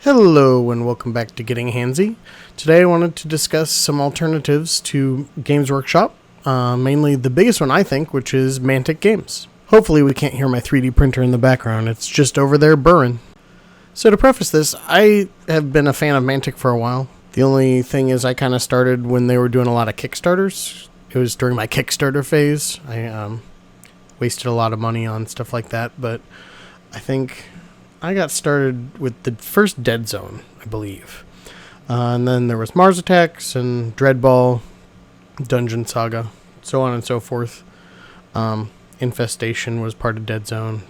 Hello and welcome back to Getting Handsy. Today I wanted to discuss some alternatives to Games Workshop, mainly the biggest one I think, which is Mantic Games. Hopefully we can't hear my 3D printer in the background, it's just over there burring. So to preface this, I have been a fan of Mantic for a while. The only thing is I kind of started when they were doing a lot of Kickstarters. It was during my Kickstarter phase. I wasted a lot of money on stuff like that, but I think I got started with the first Dead Zone, I believe. And then there was Mars Attacks and Dreadball, Dungeon Saga, so on and so forth. Infestation was part of Dead Zone.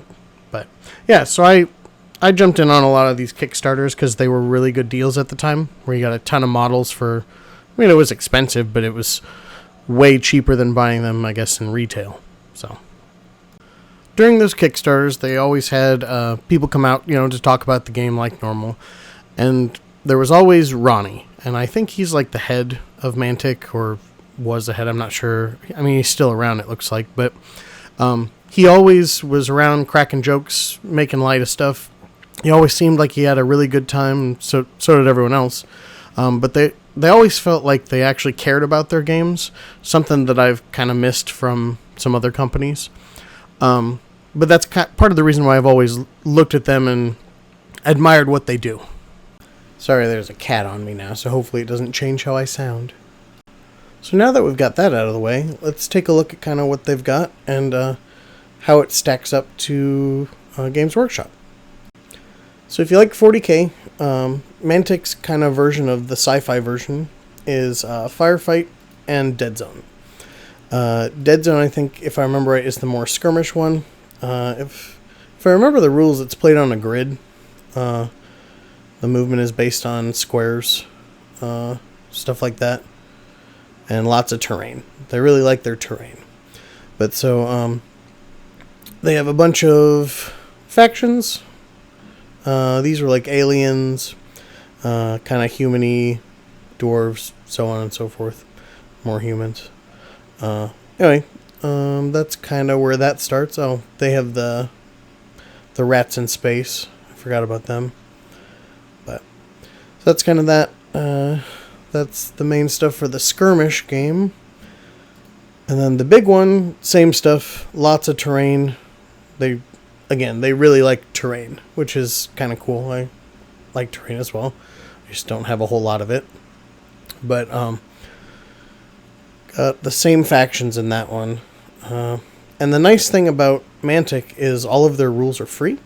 But yeah, so I jumped in on a lot of these Kickstarters because they were really good deals at the time, where you got a ton of models for, I mean, it was expensive, but it was way cheaper than buying them, I guess, in retail. So during those Kickstarters, they always had people come out, to talk about the game like normal. And there was always Ronnie. And I think he's like the head of Mantic, or was the head, I'm not sure. I mean, he's still around, it looks like. But he always was around cracking jokes, making light of stuff. He always seemed like he had a really good time, so did everyone else. But they always felt like they actually cared about their games, something that I've kind of missed from some other companies. But that's part of the reason why I've always looked at them and admired what they do. Sorry, there's a cat on me now, so hopefully it doesn't change how I sound. So now that we've got that out of the way, let's take a look at kind of what they've got and how it stacks up to Games Workshop. So if you like 40K, Mantic's kind of version of the Sci-Fi version is Firefight and Dead Zone. Dead Zone, I think, if I remember right, is the more skirmish one. If I remember the rules, it's played on a grid. The movement is based on squares, stuff like that, and lots of terrain. They really like their terrain. But so they have a bunch of factions. These were like aliens, kind of human-y, dwarves, so on and so forth. More humans. Anyway, that's kind of where that starts. Oh, they have the rats in space. I forgot about them. But so that's kind of that. That's the main stuff for the skirmish game. And then the big one, same stuff. Lots of terrain. They really like terrain, which is kind of cool. I like terrain as well. I just don't have a whole lot of it. But got the same factions in that one. And the nice thing about Mantic is all of their rules are free.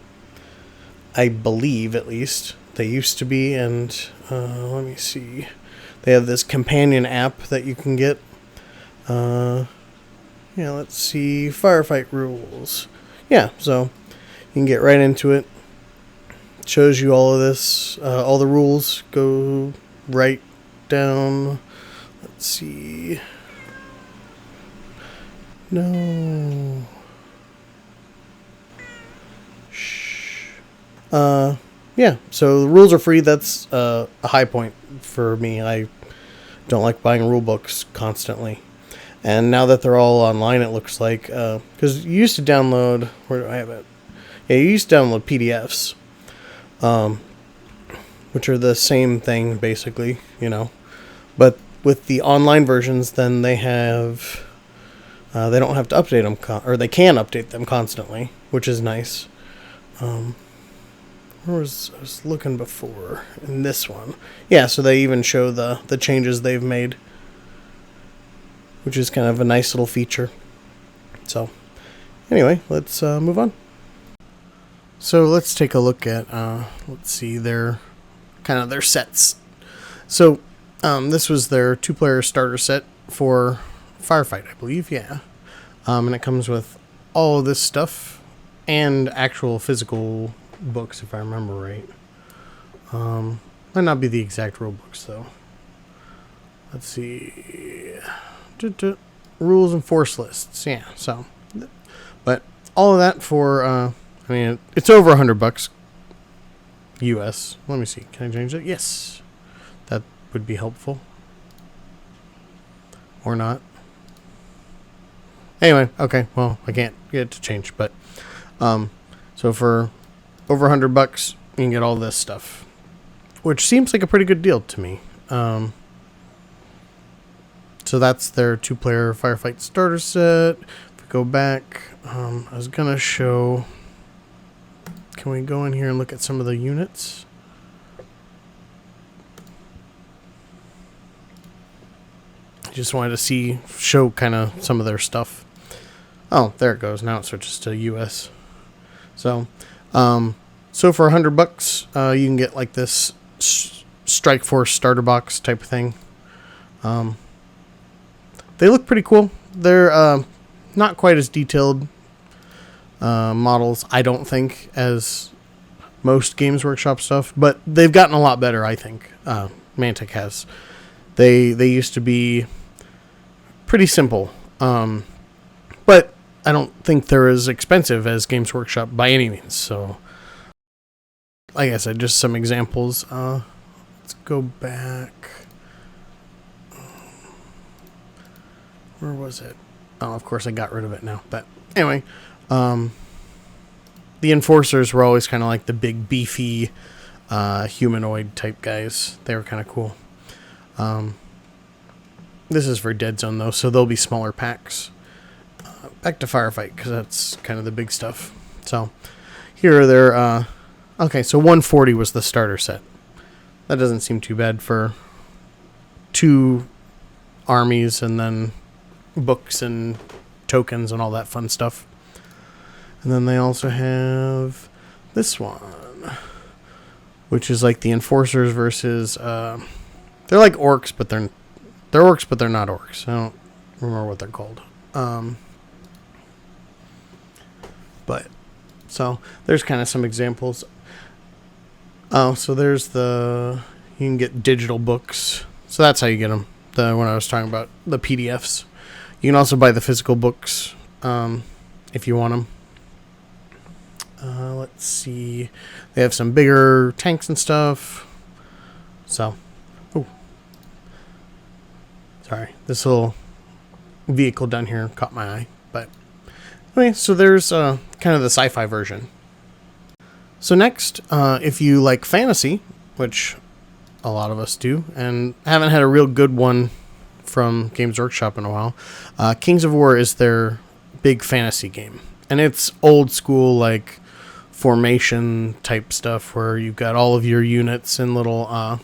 I believe, at least. They used to be, and let me see. They have this companion app that you can get. Let's see. Firefight rules. Yeah, so you can get right into it. It shows you all of this. All the rules go right down. Let's see. No. Shh. Yeah, so the rules are free. That's a high point for me. I don't like buying rule books constantly. And now that they're all online, it looks like, because you used to download, where do I have it? Yeah, you used to download PDFs, which are the same thing, basically, But with the online versions, then they have, they don't have to update them, or they can update them constantly, which is nice. I was looking before in this one. Yeah, so they even show the changes they've made, which is kind of a nice little feature. So, anyway, let's move on. So let's take a look at, let's see, their sets. So, this was their 2-player starter set for Firefight, I believe, yeah. And it comes with all of this stuff and actual physical books, if I remember right. Might not be the exact rule books, though. Let's see. Rules and force lists, yeah. So, but all of that for, it's over $100 US. Let me see. Can I change it? Yes, that would be helpful. Or not. Anyway, okay. Well, I can't get it to change, but so for over $100, you can get all this stuff. which seems like a pretty good deal to me. So that's their 2-player Firefight starter set. If we go back, I was going to show... Can we go in here and look at some of the units? Just wanted to show kind of some of their stuff. Oh, there it goes. Now it switches to US. So for $100, you can get like this Strike Force starter box type of thing. They look pretty cool. They're not quite as detailed models, I don't think, as most Games Workshop stuff, but they've gotten a lot better, I think. Mantic has. They used to be pretty simple, but I don't think they're as expensive as Games Workshop by any means. So, like I said, just some examples. Let's go back. Where was it? Oh, of course I got rid of it now. But anyway, the Enforcers were always kind of like the big, beefy, humanoid type guys. They were kind of cool. This is for Dead Zone, though, so they'll be smaller packs. Back to Firefight, because that's kind of the big stuff. So, here are their... okay, so 140 was the starter set. That doesn't seem too bad for 2 armies and then books and tokens and all that fun stuff. And then they also have this one, which is like the Enforcers versus... they're like orcs, but they're orcs, but they're not orcs. I don't remember what they're called. But, so, there's kind of some examples. Oh, so there's you can get digital books. So that's how you get them. When I was talking about the PDFs. You can also buy the physical books, if you want them. Let's see. They have some bigger tanks and stuff. So, sorry, this little vehicle down here caught my eye. But anyway, so there's kind of the sci-fi version. So next, if you like fantasy, which a lot of us do, and haven't had a real good one from Games Workshop in a while, Kings of War is their big fantasy game. And it's old school, like, formation type stuff where you've got all of your units in little,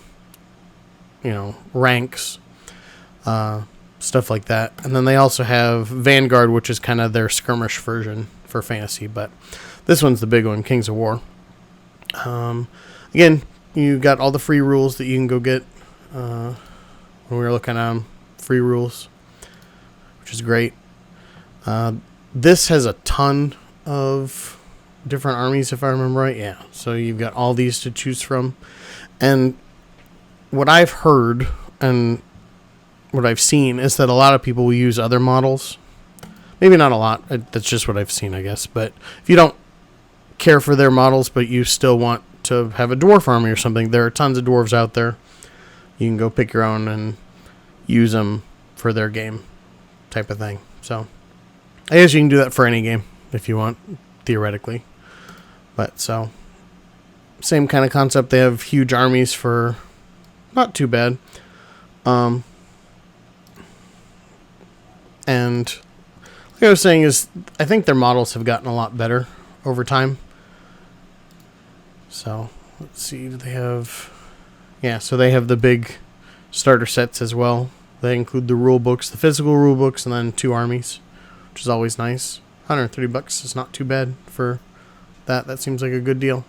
ranks, stuff like that. And then they also have Vanguard, which is kind of their skirmish version for fantasy. But this one's the big one, Kings of War. Again, you got all the free rules that you can go get when we were looking at them. Free rules, which is great. This has a ton of different armies, if I remember right. Yeah, so you've got all these to choose from. And what I've heard and what I've seen is that a lot of people will use other models. Maybe not a lot. That's just what I've seen, I guess. But if you don't care for their models, but you still want to have a dwarf army or something, there are tons of dwarves out there. You can go pick your own and use them for their game type of thing. So I guess you can do that for any game if you want, theoretically. But so same kind of concept. They have huge armies for not too bad. And like I was saying, is I think their models have gotten a lot better over time. So let's see, do they have... Yeah, so they have the big starter sets as well. They include the rule books, the physical rule books, and then 2 armies, which is always nice. $130 is not too bad for that. That seems like a good deal.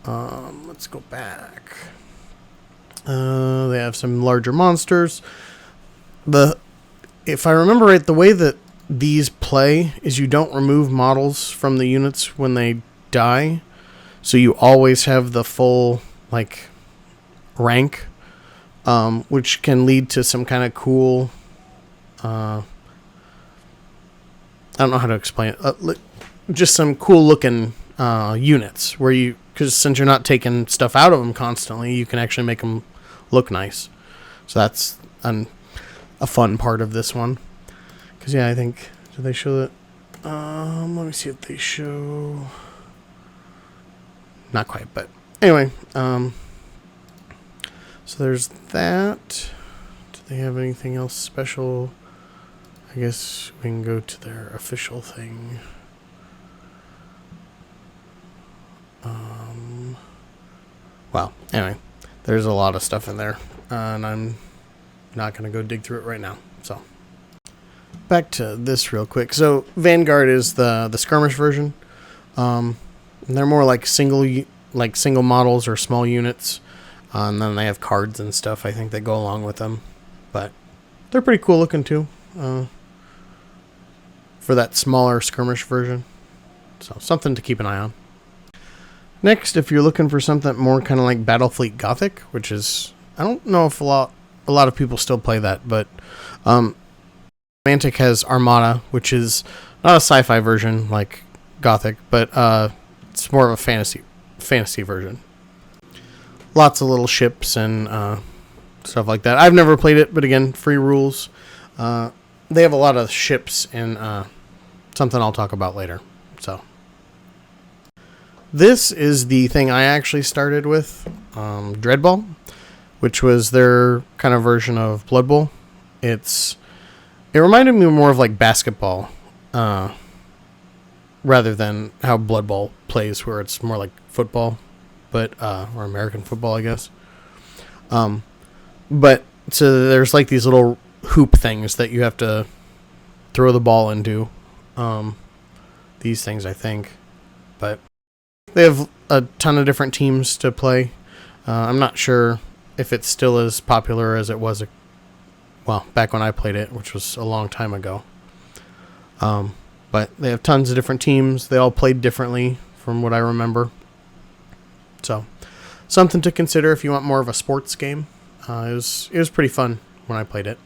Let's go back. They have some larger monsters. If I remember right, the way that these play is you don't remove models from the units when they die. So you always have the full, like, rank, which can lead to some kind of cool, I don't know how to explain it, just some cool looking units where because since you're not taking stuff out of them constantly, you can actually make them look nice. So that's a fun part of this one. Because, yeah, I think, did they show that? Let me see if they show... Not quite, but anyway, So there's that. Do they have anything else special? I guess we can go to their official thing. Well, anyway, there's a lot of stuff in there, and I'm not going to go dig through it right now. So, back to this real quick. So, Vanguard is the skirmish version. And they're more like single models or small units, and then they have cards and stuff, I think, that go along with them. But they're pretty cool looking too, for that smaller skirmish version. So, something to keep an eye on. Next, if you're looking for something more kind of like Battlefleet Gothic, which is, I don't know if a lot of people still play that, but Mantic has Armada, which is not a sci-fi version like Gothic, but it's more of a fantasy version. Lots of little ships and stuff like that. I've never played it, but again, free rules. They have a lot of ships and something I'll talk about later. So. This is the thing I actually started with, Dreadball, which was their kind of version of Blood Bowl. It reminded me more of like basketball, rather than how Blood Bowl plays, where it's more like football, but or American football, I guess. But so there's like these little hoop things that you have to throw the ball into. These things, I think, but. They have a ton of different teams to play. I'm not sure if it's still as popular as it was, back when I played it, which was a long time ago. But they have tons of different teams. They all played differently from what I remember. So, something to consider if you want more of a sports game. It was pretty fun when I played it.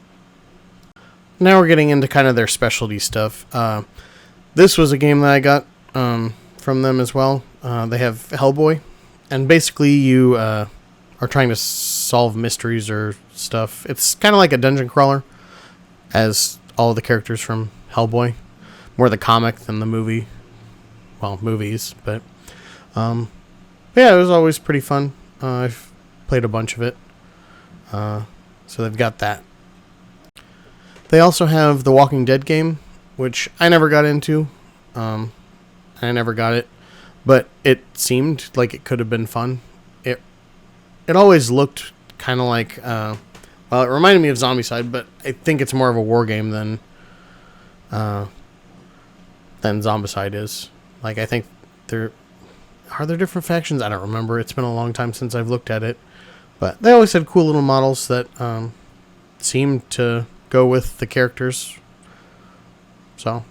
Now we're getting into kind of their specialty stuff. This was a game that I got from them as well. They have Hellboy, and basically you are trying to solve mysteries or stuff. It's kind of like a dungeon crawler, as all of the characters from Hellboy. More the comic than the movie. Well, movies, but yeah, it was always pretty fun. I've played a bunch of it. So they've got that. They also have the Walking Dead game, which I never got into. I never got it. But it seemed like it could have been fun. It always looked kind of like, it reminded me of Zombicide, but I think it's more of a war game than Zombicide is. Like, I think are there different factions? I don't remember. It's been a long time since I've looked at it. But they always had cool little models that seemed to go with the characters. So,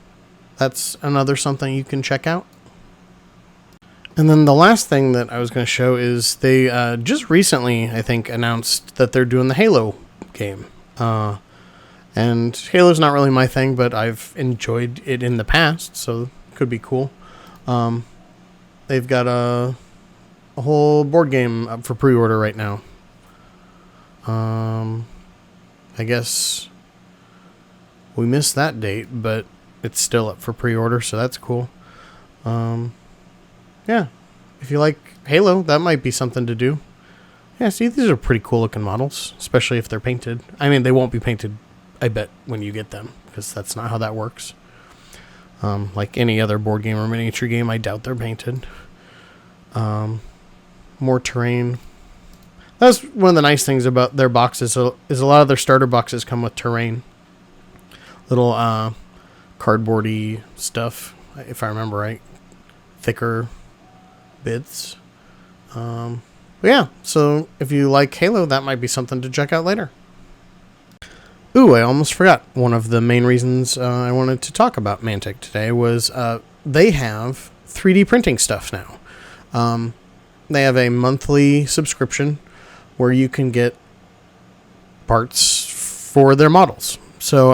that's another something you can check out. And then the last thing that I was going to show is they just recently, I think, announced that they're doing the Halo game. And Halo's not really my thing, but I've enjoyed it in the past, so it could be cool. They've got a whole board game up for pre-order right now. I guess we missed that date, but it's still up for pre-order, so that's cool. Yeah, if you like Halo, that might be something to do. Yeah, see, these are pretty cool looking models, especially if they're painted. I mean, they won't be painted, I bet, when you get them, because that's not how that works. Like any other board game or miniature game, I doubt they're painted. More terrain. That's one of the nice things about their boxes, is a lot of their starter boxes come with terrain. Little cardboardy stuff, if I remember right. Thicker bits. Yeah, so if you like Halo, that might be something to check out later. Ooh, I almost forgot. One of the main reasons I wanted to talk about Mantic today was they have 3D printing stuff now. They have a monthly subscription where you can get parts for their models. So,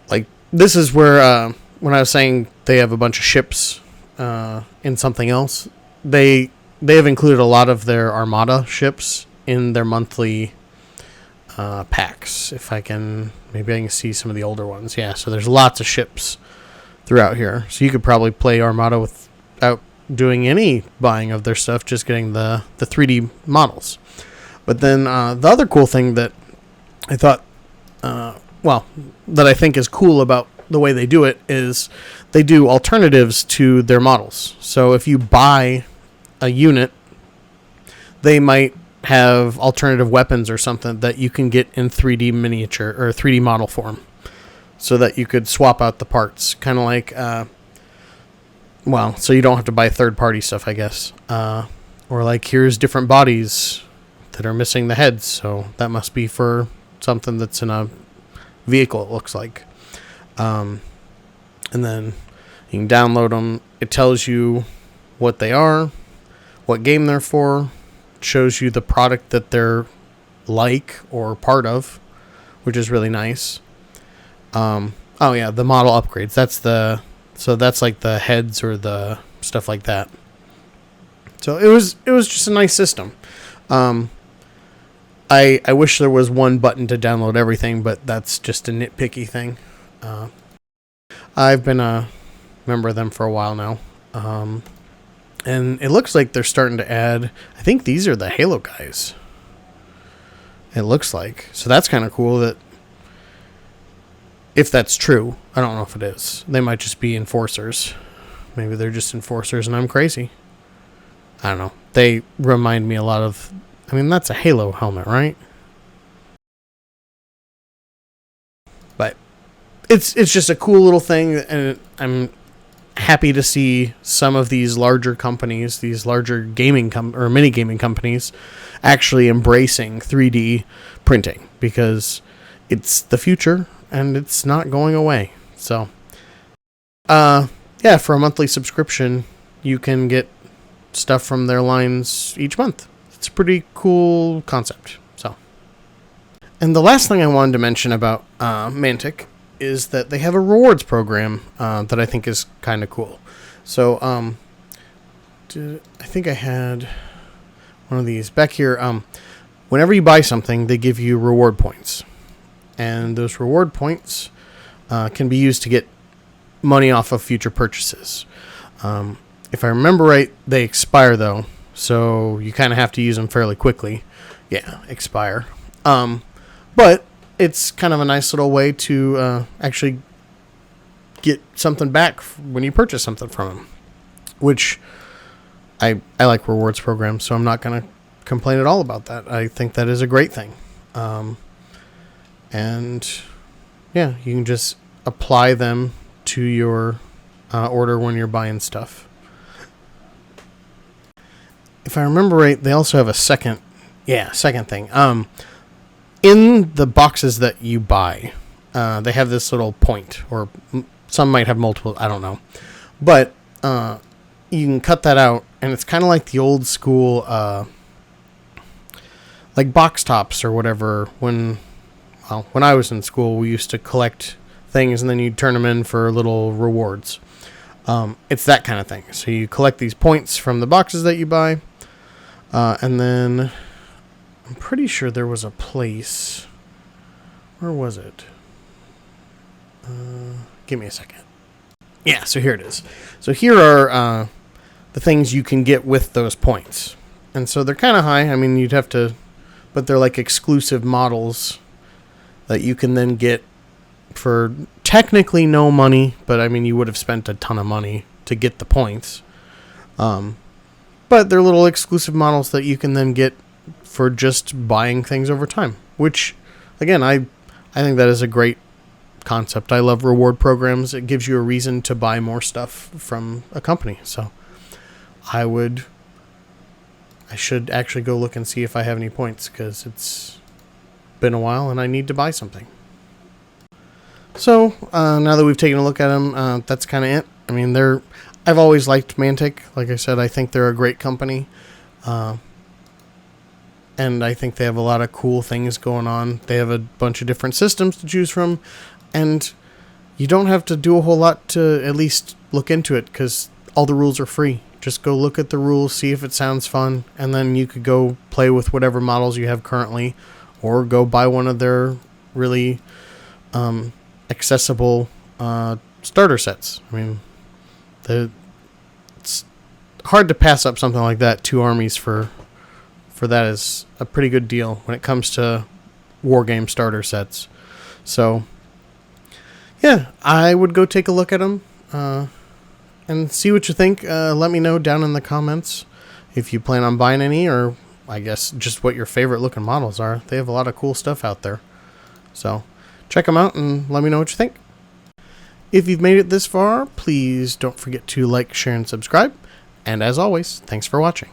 like, this is where, when I was saying they have a bunch of ships in something else, they have included a lot of their Armada ships in their monthly packs. Maybe I can see some of the older ones. Yeah, so there's lots of ships throughout here. So you could probably play Armada without doing any buying of their stuff, just getting the 3D models. But then the other cool thing that I thought, that I think is cool about the way they do it is they do alternatives to their models. So if you buy a unit, they might have alternative weapons or something that you can get in 3D miniature or 3D model form, so that you could swap out the parts, kind of like, so you don't have to buy third-party stuff, I guess. Or like, here's different bodies that are missing the heads, so that must be for something that's in a vehicle, it looks like. And then you can download them. It tells you what they are, what game they're for, shows you the product that they're like or part of, which is really nice. The model upgrades. That's like the heads or the stuff like that. So it was just a nice system. I wish there was one button to download everything, but that's just a nitpicky thing. I've been a member of them for a while now. And it looks like they're starting to add, I think these are the Halo guys. It looks like. So that's kind of cool that, if that's true, I don't know if it is. They might just be enforcers. Maybe they're just enforcers and I'm crazy. I don't know. They remind me a lot of, that's a Halo helmet, right? But it's just a cool little thing, and I'm happy to see some of these larger companies, these larger gaming or mini gaming companies, actually embracing 3D printing, because it's the future and it's not going away. So, for a monthly subscription, you can get stuff from their lines each month. It's a pretty cool concept. So, and the last thing I wanted to mention about Mantic is that they have a rewards program that I think is kind of cool. So, I think I had one of these back here. Whenever you buy something, they give you reward points, and those reward points can be used to get money off of future purchases. If I remember right, they expire though, so you kind of have to use them fairly quickly. Yeah, expire. But it's kind of a nice little way to actually get something back when you purchase something from them, which I like rewards programs, so I'm not going to complain at all about that. I think that is a great thing. And yeah, you can just apply them to your order when you're buying stuff. If I remember right, they also have a second thing. In the boxes that you buy, they have this little point, or some might have multiple, I don't know. But you can cut that out, and it's kind of like the old school, like box tops or whatever. When I was in school, we used to collect things, and then you'd turn them in for little rewards. It's that kind of thing. So you collect these points from the boxes that you buy, and then I'm pretty sure there was a place. Where was it? Give me a second. Yeah, so here it is. So here are the things you can get with those points. And so they're kind of high. You'd have to, but they're like exclusive models that you can then get for technically no money, but you would have spent a ton of money to get the points. But they're little exclusive models that you can then get for just buying things over time, which, again, I think that is a great concept. I love reward programs. It gives you a reason to buy more stuff from a company. So I should actually go look and see if I have any points, because it's been a while and I need to buy something. So now that we've taken a look at them, that's kind of it. I've always liked Mantic. Like I said, I think they're a great company. And I think they have a lot of cool things going on. They have a bunch of different systems to choose from. And you don't have to do a whole lot to at least look into it, because all the rules are free. Just go look at the rules, see if it sounds fun, and then you could go play with whatever models you have currently, or go buy one of their really accessible starter sets. It's hard to pass up something like that. 2 armies for for that is a pretty good deal when it comes to war game starter sets. So, yeah, I would go take a look at them and see what you think. Let me know down in the comments if you plan on buying any, or I guess just what your favorite looking models are. They have a lot of cool stuff out there. So, check them out and let me know what you think. If you've made it this far, please don't forget to like, share, and subscribe. And as always, thanks for watching.